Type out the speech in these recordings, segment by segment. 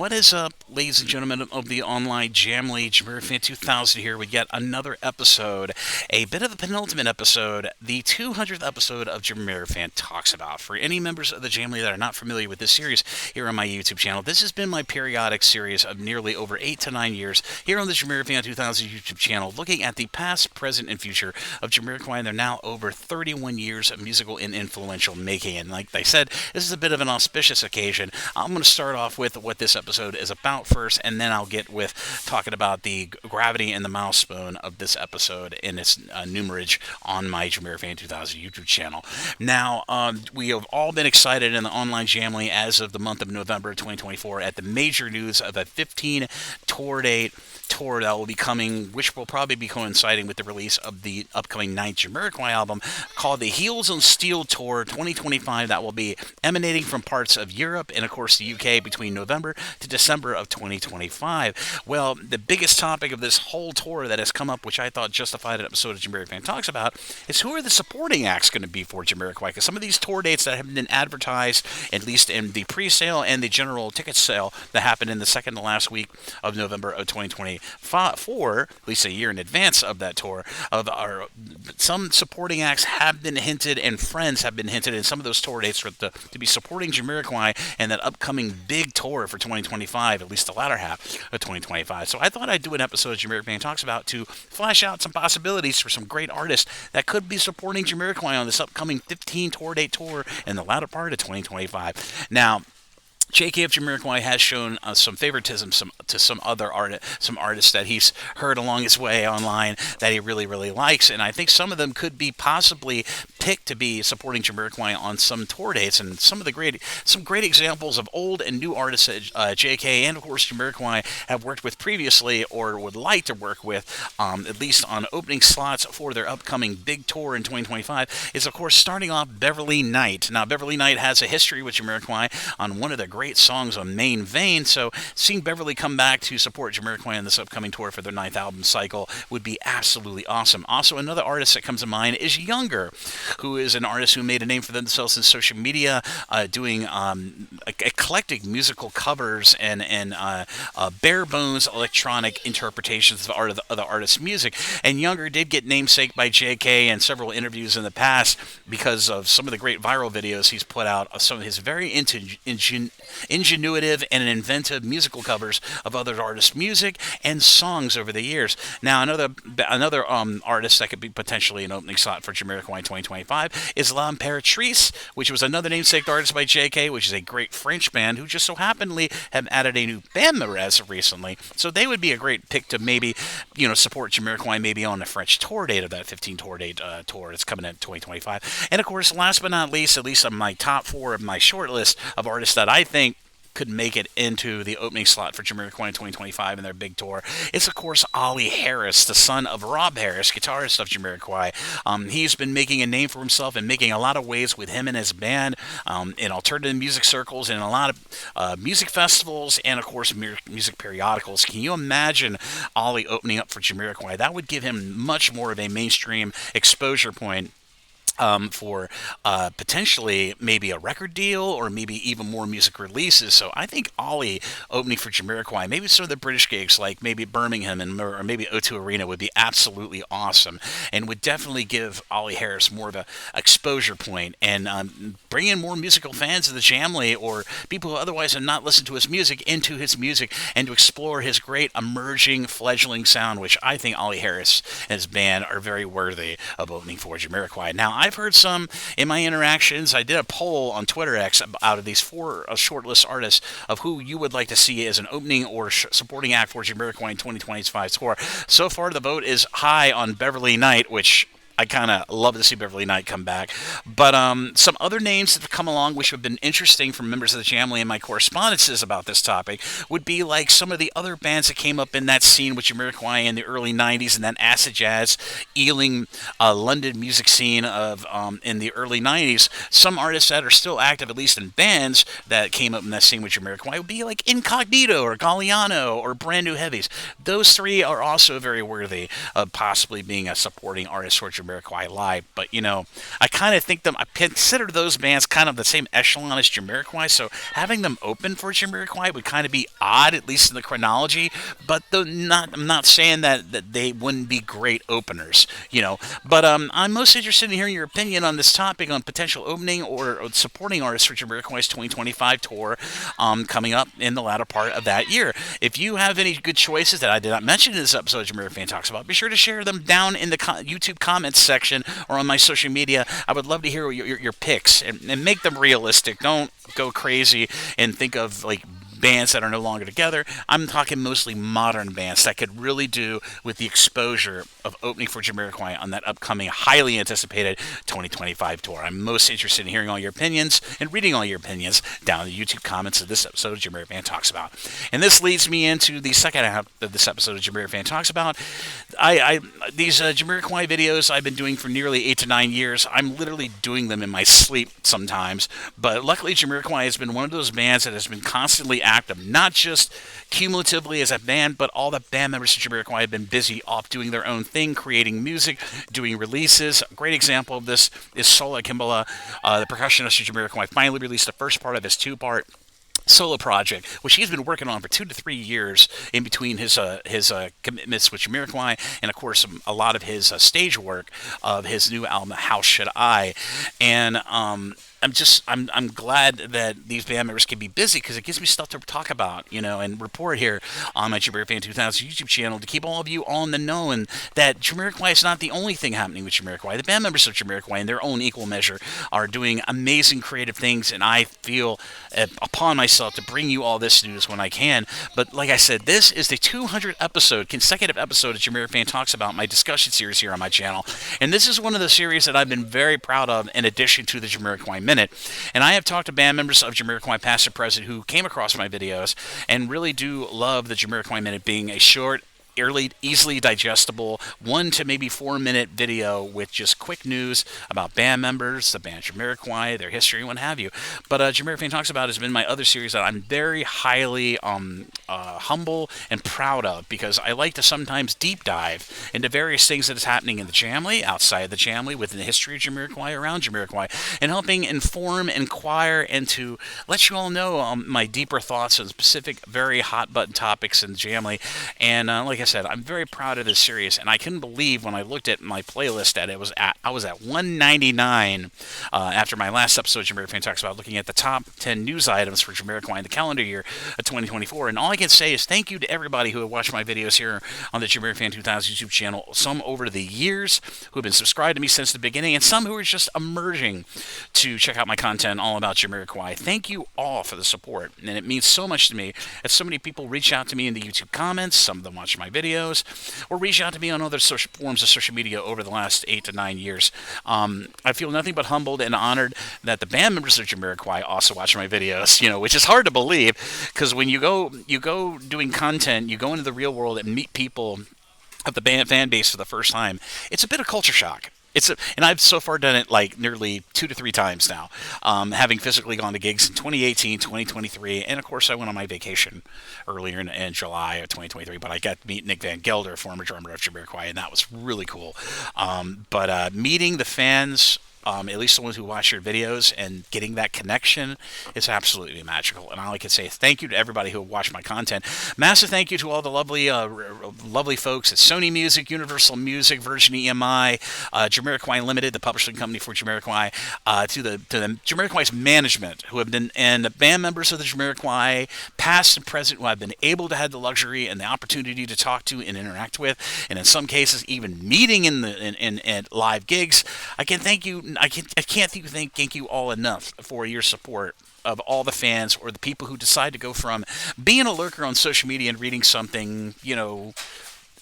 What is up, ladies and gentlemen of the online Jamly? JamiroFan 2000 here with yet another episode, a bit of a penultimate episode, the 200th episode of JamiroFan Talks About. For any members of the Jamly that are not familiar with this series here on my YouTube channel, this has been my periodic series of nearly over 8 to 9 years here on the JamiroFan 2000 YouTube channel, looking at the past, present, and future of Jamiroquai, and they're now over 31 years of musical and influential making. And like I said, this is a bit of an auspicious occasion. I'm going to start off with what this episode is about first, and then I'll get with talking about the gravity and the milestone of this episode and its numerage on my JamiroFan 2000 YouTube channel. Now, we have all been excited in the online Jamly as of the month of November 2024 at the major news of a 15 tour date tour that will be coming, which will probably be coinciding with the release of the upcoming 9th Jamiroquai album, called the Heels on Steel Tour 2025, that will be emanating from parts of Europe and, of course, the UK between November to December of 2025. Well, the biggest topic of this whole tour that has come up, which I thought justified an episode of JamiroFan Talks About, is who are the supporting acts going to be for Jamiroquai? Because some of these tour dates that have been advertised, at least in the pre-sale and the general ticket sale that happened in the second to last week of November of 2024, at least a year in advance of that tour, some supporting acts have been hinted and friends have been hinted in some of those tour dates to be supporting Jamiroquai and that upcoming big tour for 2025, at least the latter half of 2025. So I thought I'd do an episode of JamiroFan Talks About to flash out some possibilities for some great artists that could be supporting Jamiroquai on this upcoming 15 tour date tour in the latter part of 2025. Now, JK of Jamiroquai has shown some favoritism to some artists that he's heard along his way online that he really, really likes, and I think some of them could be possibly picked to be supporting Jamiroquai on some tour dates. And some great examples of old and new artists that JK and, of course, Jamiroquai have worked with previously or would like to work with, at least on opening slots for their upcoming big tour in 2025, is, of course, starting off Beverly Knight. Now, Beverly Knight has a history with Jamiroquai on one of the great songs on Main Vein, so seeing Beverly come back to support Jamiroquai on this upcoming tour for their 9th album cycle would be absolutely awesome. Also, another artist that comes to mind is Younger, who is an artist who made a name for themselves in social media, doing eclectic musical covers and bare bones electronic interpretations of the artist's music. And Younger did get namesake by JK in several interviews in the past because of some of the great viral videos he's put out of some of his very ingenuitive and inventive musical covers of other artists' music and songs over the years. Now, another artist that could be potentially an opening slot for Jamiroquai in 2025 is L'Imperatrice, which was another namesake artist by JK, which is a great French band who just so happenly have added a new band as recently. So they would be a great pick to maybe, support Jamiroquai maybe on the French tour date of that 15 tour date tour that's coming in 2025. And of course, last but not least, at least on my top 4 of my short list of artists that I think could make it into the opening slot for Jamiroquai in 2025 in their big tour. It's, of course, Ollie Harris, the son of Rob Harris, guitarist of Jamiroquai. He's been making a name for himself and making a lot of waves with him and his band in alternative music circles and a lot of music festivals and, of course, music periodicals. Can you imagine Ollie opening up for Jamiroquai? That would give him much more of a mainstream exposure point for potentially maybe a record deal or maybe even more music releases. So I think Ollie opening for Jamiroquai, maybe some of the British gigs like maybe Birmingham or maybe O2 Arena would be absolutely awesome and would definitely give Ollie Harris more of a exposure point and bring in more musical fans of the Jamly or people who otherwise have not listened to his music into his music and to explore his great emerging fledgling sound, which I think Ollie Harris and his band are very worthy of opening for Jamiroquai. Now, I've heard some in my interactions. I did a poll on Twitter X out of these 4 shortlist artists of who you would like to see as an opening or supporting act for Jamiroquai in 2025 tour. So far, the vote is high on Beverly Knight, which I kind of love to see Beverly Knight come back. But some other names that have come along which have been interesting from members of the Jamly in my correspondences about this topic would be like some of the other bands that came up in that scene with Jamiroquai in the early 90s and that acid jazz, Ealing, London music scene of in the early 90s. Some artists that are still active, at least in bands, that came up in that scene with Jamiroquai would be like Incognito or Galliano or Brand New Heavies. Those 3 are also very worthy of possibly being a supporting artist for Jamiroquai Jamiroquai live, but I kind of think I consider those bands kind of the same echelon as Jamiroquai, so having them open for Jamiroquai would kind of be odd, at least in the chronology. But I'm not saying that they wouldn't be great openers, But I'm most interested in hearing your opinion on this topic on potential opening or supporting artists for Jamiroquai's 2025 tour coming up in the latter part of that year. If you have any good choices that I did not mention in this episode of JamiroFan Talks About, be sure to share them down in the YouTube comments section or on my social media. I would love to hear your picks and make them realistic. Don't go crazy and think of like bands that are no longer together. I'm talking mostly modern bands that could really do with the exposure of opening for Jamiroquai on that upcoming, highly anticipated 2025 tour. I'm most interested in hearing all your opinions and reading all your opinions down in the YouTube comments of this episode of JamiroFan Talks About. And this leads me into the second half of this episode of JamiroFan Talks About. These Jamiroquai videos I've been doing for nearly 8 to 9 years. I'm literally doing them in my sleep sometimes, but luckily Jamiroquai has been one of those bands that has been constantly active, not just cumulatively as a band, but all the band members of Jamiroquai have been busy off doing their own thing, creating music, doing releases. A great example of this is Sola Kimbala, the percussionist of Jamiroquai, finally released the first part of his two-part solo project, which he's been working on for 2 to 3 years in between his commitments with Jamiroquai and, of course, a lot of his stage work of his new album, How Should I? And I'm glad that these band members can be busy because it gives me stuff to talk about, and report here on my JamiroFan 2000 YouTube channel to keep all of you all in the know, and that Jamiroquai is not the only thing happening with Jamiroquai. The band members of Jamiroquai, in their own equal measure, are doing amazing creative things, and I feel upon myself to bring you all this news when I can. But like I said, this is the 200th consecutive episode of JamiroFan Talks About, my discussion series here on my channel, and this is one of the series that I've been very proud of in addition to the Jamiroquai Minute. And I have talked to band members of Jamiroquai, past and present, who came across my videos and really do love the Jamiroquai Minute being a short, easily digestible 1 to maybe 4 minute video with just quick news about band members, the band Jamiroquai, their history, and what have you. But JamiroFan Talks About has been my other series that I'm very highly humble and proud of, because I like to sometimes deep dive into various things that is happening in the Jamley, outside the Jamley, within the history of Jamiroquai, around Jamiroquai, and helping inform, inquire, and to let you all know my deeper thoughts on specific, very hot button topics in the Jamley. And like I said, I'm very proud of this series, and I couldn't believe when I looked at my playlist that I was at 199 after my last episode of JamiroFan Talks About, looking at the top 10 news items for Jamiroquai in the calendar year of 2024. And all I can say is thank you to everybody who have watched my videos here on the JamiroFan 2000 YouTube channel, some over the years who have been subscribed to me since the beginning, and some who are just emerging to check out my content all about Jamiroquai. Thank you all for the support, and it means so much to me that so many people reach out to me in the YouTube comments. Some of them watch my videos, or reach out to me on other forms of social media over the last 8 to 9 years. I feel nothing but humbled and honored that the band members of Jamiroquai also watch my videos, which is hard to believe, because when you go doing content, you go into the real world and meet people of the band fan base for the first time. It's a bit of culture shock. And I've so far done it like nearly 2 to 3 times now, having physically gone to gigs in 2018, 2023, and of course I went on my vacation earlier in July of 2023, but I got to meet Nick Van Gelder, former drummer of Jamiroquai, and that was really cool. But meeting the fans, at least the ones who watch your videos, and getting that connection is absolutely magical. And all I can say is thank you to everybody who watched my content. Massive thank you to all the lovely folks at Sony Music, Universal Music, Virgin EMI, Jamiroquai Limited, the publishing company for Jamiroquai, to the Jamiroquai's management, who have been, and the band members of the Jamiroquai, past and present, who I've been able to have the luxury and the opportunity to talk to and interact with, and in some cases even meeting in live gigs. I can thank you. I can't thank you all enough for your support of all the fans, or the people who decide to go from being a lurker on social media and reading something,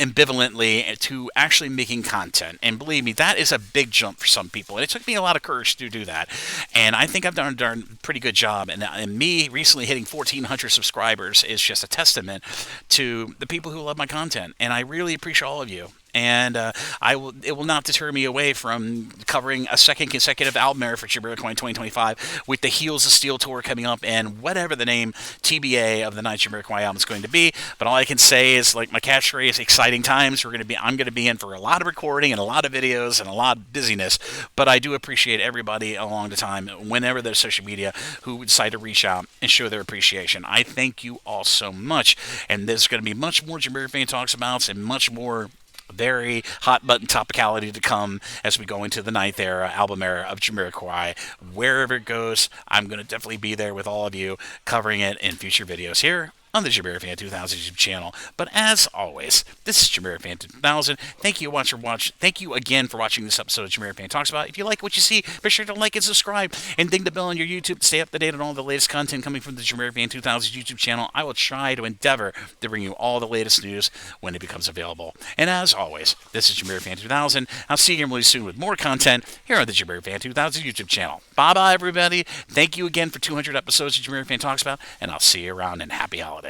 ambivalently, to actually making content. And believe me, that is a big jump for some people. And it took me a lot of courage to do that. And I think I've done a pretty good job. And me recently hitting 1,400 subscribers is just a testament to the people who love my content. And I really appreciate all of you. And it will not deter me away from covering a second consecutive album era for Jamiroquai in 2025 with the Heels of Steel tour coming up and whatever the name TBA of the ninth Jamiroquai album is going to be. But all I can say is, like my catchphrase, exciting times. I'm going to be in for a lot of recording and a lot of videos and a lot of busyness. But I do appreciate everybody along the time, whenever there's social media, who decide to reach out and show their appreciation. I thank you all so much. And there's going to be much more JamiroFan Talks About and much more very hot button topicality to come as we go into the ninth album era of Jamiroquai. Wherever it goes, I'm going to definitely be there with all of you, covering it in future videos here on the JamiroFan 2000 YouTube channel. But as always, this is JamiroFan 2000. Thank you, Thank you again for watching this episode of JamiroFan Talks About. If you like what you see, be sure to like and subscribe and ding the bell on your YouTube to stay up to date on all the latest content coming from the JamiroFan 2000 YouTube channel. I will try to endeavor to bring you all the latest news when it becomes available. And as always, this is JamiroFan 2000. I'll see you really soon with more content here on the JamiroFan 2000 YouTube channel. Bye-bye, everybody. Thank you again for 200 episodes of JamiroFan Talks About, and I'll see you around, and happy holidays.